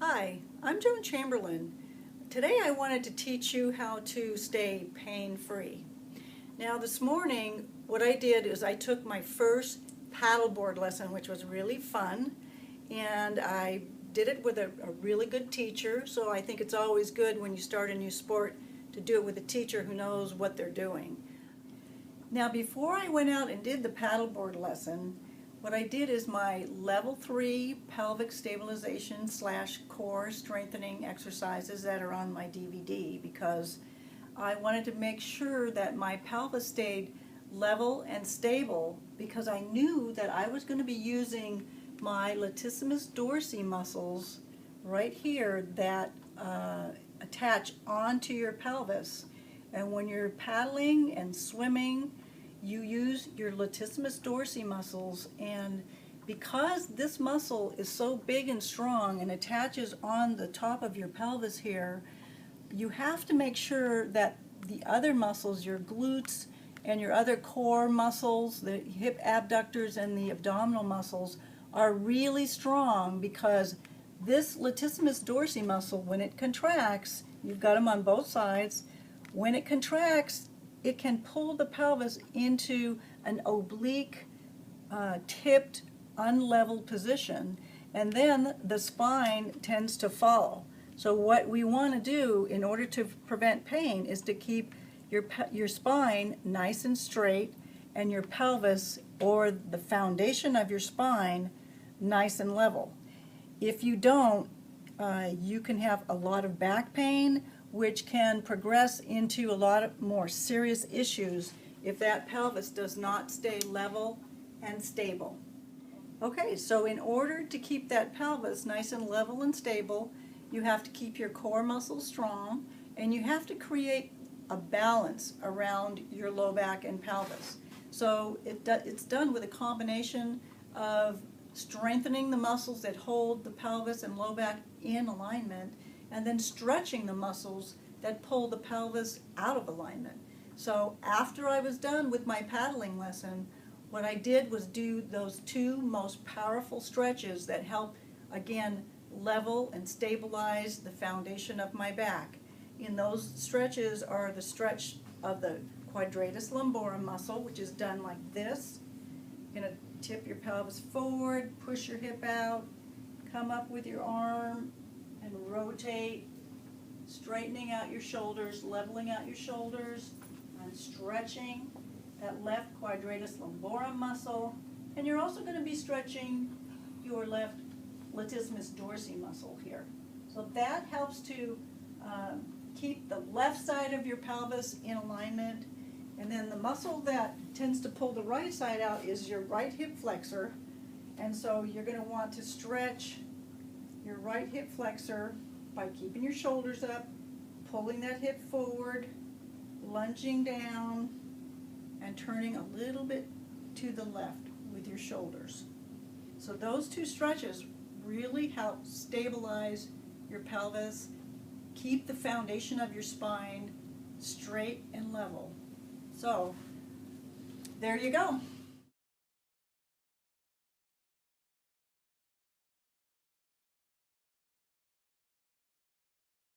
Hi, I'm Joane Chamberlain. Today I wanted to teach you how to stay pain-free. Now this morning what I did is I took my first paddleboard lesson, which was really fun, and I did it with a really good teacher, so I think it's always good when you start a new sport to do it with a teacher who knows what they're doing. Now before I went out and did the paddleboard lesson, what I did is my level 3 pelvic stabilization / core strengthening exercises that are on my DVD, because I wanted to make sure that my pelvis stayed level and stable, because I knew that I was going to be using my latissimus dorsi muscles right here that attach onto your pelvis. And when you're paddling and swimming, you use your latissimus dorsi muscles, and because this muscle is so big and strong and attaches on the top of your pelvis here, you have to make sure that the other muscles, your glutes and your other core muscles, the hip abductors and the abdominal muscles, are really strong, because this latissimus dorsi muscle, when it contracts, you've got them on both sides, when it contracts, it can pull the pelvis into an oblique, tipped, unlevel position, and then the spine tends to follow. So what we want to do in order to prevent pain is to keep your spine nice and straight, and your pelvis, or the foundation of your spine, nice and level. If you don't, you can have a lot of back pain, which can progress into a lot of more serious issues if that pelvis does not stay level and stable. Okay, so in order to keep that pelvis nice and level and stable, you have to keep your core muscles strong, and you have to create a balance around your low back and pelvis. So it's done with a combination of strengthening the muscles that hold the pelvis and low back in alignment, and then stretching the muscles that pull the pelvis out of alignment. So after I was done with my paddling lesson, what I did was do those two most powerful stretches that help, again, level and stabilize the foundation of my back. In those stretches are the stretch of the quadratus lumborum muscle, which is done like this. You're going to tip your pelvis forward, push your hip out, come up with your arm, and rotate, straightening out your shoulders, leveling out your shoulders, and stretching that left quadratus lumborum muscle. And you're also going to be stretching your left latissimus dorsi muscle here. So that helps to keep the left side of your pelvis in alignment. And then the muscle that tends to pull the right side out is your right hip flexor. And so you're going to want to stretch your right hip flexor by keeping your shoulders up, pulling that hip forward, lunging down, and turning a little bit to the left with your shoulders. So those two stretches really help stabilize your pelvis, keep the foundation of your spine straight and level. So there you go.